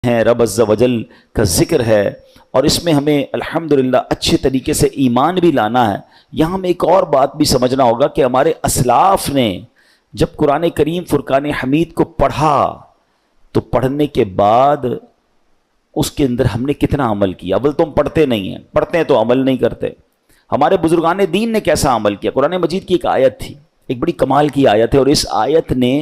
ہیں، رب عز و جل کا ذکر ہے، اور اس میں ہمیں الحمدللہ اچھے طریقے سے ایمان بھی لانا ہے۔ یہاں ہمیں ایک اور بات بھی سمجھنا ہوگا کہ ہمارے اسلاف نے جب قرآن کریم فرقان حمید کو پڑھا تو پڑھنے کے بعد اس کے اندر ہم نے کتنا عمل کیا۔ اول تو ہم پڑھتے نہیں ہیں، پڑھتے ہیں تو عمل نہیں کرتے۔ ہمارے بزرگان دین نے کیسا عمل کیا۔ قرآن مجید کی ایک آیت تھی، ایک بڑی کمال کی آیت ہے، اور اس آیت نے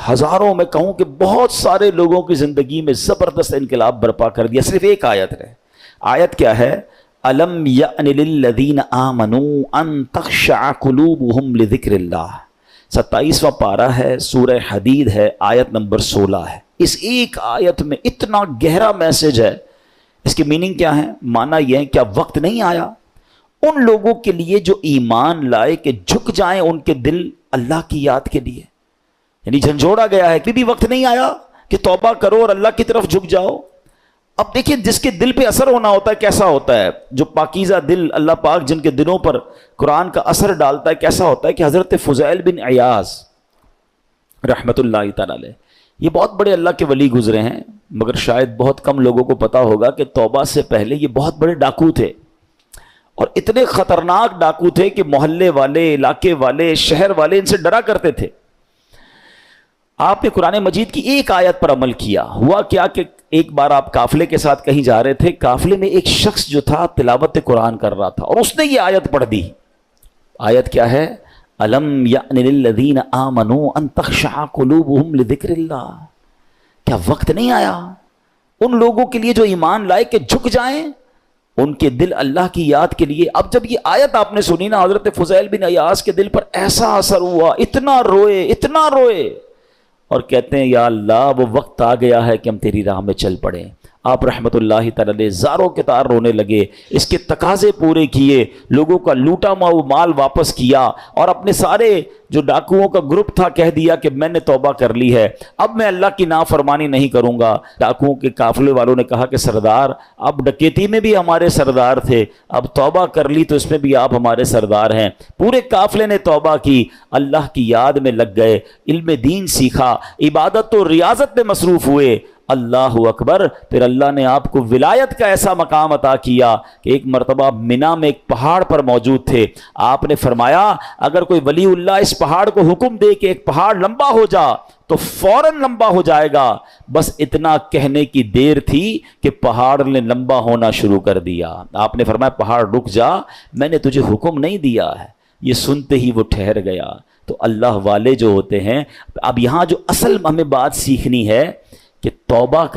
ہزاروں، میں کہوں کہ بہت سارے لوگوں کی زندگی میں زبردست انقلاب برپا کر دیا۔ صرف ایک آیت ہے۔ آیت کیا ہے؟ الم یأن للذین آمنوا ان تخشع قلوبہم لذکر اللہ۔ 27واں پارہ ہے، سورہ حدید ہے، آیت نمبر 16 ہے۔ اس ایک آیت میں اتنا گہرا میسج ہے۔ اس کی میننگ کیا ہے؟ معنی یہ ہے، کیا وقت نہیں آیا ان لوگوں کے لیے جو ایمان لائے کہ جھک جائیں ان کے دل اللہ کی یاد کے لیے؟ یعنی جھنجھوڑا گیا ہے، بھی وقت نہیں آیا کہ توبہ کرو اور اللہ کی طرف جھک جاؤ۔ اب دیکھیں، جس کے دل پہ اثر ہونا ہوتا ہے کیسا ہوتا ہے، جو پاکیزہ دل اللہ پاک جن کے دلوں پر قرآن کا اثر ڈالتا ہے کیسا ہوتا ہے، کہ حضرت فضیل بن عیاض رحمت اللہ تعالی علیہ، یہ بہت بڑے اللہ کے ولی گزرے ہیں، مگر شاید بہت کم لوگوں کو پتا ہوگا کہ توبہ سے پہلے یہ بہت بڑے ڈاکو تھے، اور اتنے خطرناک ڈاکو تھے کہ محلے والے، علاقے والے، شہر والے ان سے ڈرا کرتے تھے۔ آپ نے قرآن مجید کی ایک آیت پر عمل کیا۔ ہوا کیا کہ ایک بار آپ قافلے کے ساتھ کہیں جا رہے تھے، قافلے میں ایک شخص جو تھا تلاوت قرآن کر رہا تھا، اور اس نے یہ آیت پڑھ دی۔ آیت کیا ہے؟ الم یأن للذین آمنوا ان تخشع قلوبہم لذکر اللہ۔ کیا وقت نہیں آیا ان لوگوں کے لیے جو ایمان لائے کہ جھک جائیں ان کے دل اللہ کی یاد کے لیے؟ اب جب یہ آیت آپ نے سنی نا، حضرت فضیل بن عیاض کے دل پر ایسا اثر ہوا، اتنا روئے، اتنا روئے، اور کہتے ہیں یا اللہ وہ وقت آ گیا ہے کہ ہم تیری راہ میں چل پڑیں۔ آپ رحمت اللہ تعالی علیہ زاروں کے تار رونے لگے، اس کے تقاضے پورے کیے، لوگوں کا لوٹا ہوا مال واپس کیا، اور اپنے سارے جو ڈاکوؤں کا گروپ تھا کہہ دیا کہ میں نے توبہ کر لی ہے، اب میں اللہ کی نافرمانی نہیں کروں گا۔ ڈاکوؤں کے قافلے والوں نے کہا کہ سردار، اب ڈکیتی میں بھی ہمارے سردار تھے، اب توبہ کر لی تو اس میں بھی آپ ہمارے سردار ہیں۔ پورے قافلے نے توبہ کی، اللہ کی یاد میں لگ گئے، علم دین سیکھا، عبادت و ریاضت میں مصروف ہوئے۔ اللہ اکبر۔ پھر اللہ نے آپ کو ولایت کا ایسا مقام عطا کیا کہ ایک مرتبہ منا میں ایک پہاڑ پر موجود تھے، آپ نے فرمایا اگر کوئی ولی اللہ اس پہاڑ کو حکم دے کہ ایک پہاڑ لمبا ہو جا تو فوراً لمبا ہو جائے گا۔ بس اتنا کہنے کی دیر تھی کہ پہاڑ نے لمبا ہونا شروع کر دیا۔ آپ نے فرمایا پہاڑ رک جا، میں نے تجھے حکم نہیں دیا ہے۔ یہ سنتے ہی وہ ٹھہر گیا۔ تو اللہ والے جو ہوتے ہیں، اب یہاں جو اصل ہمیں بات سیکھنی ہے کہ توبہ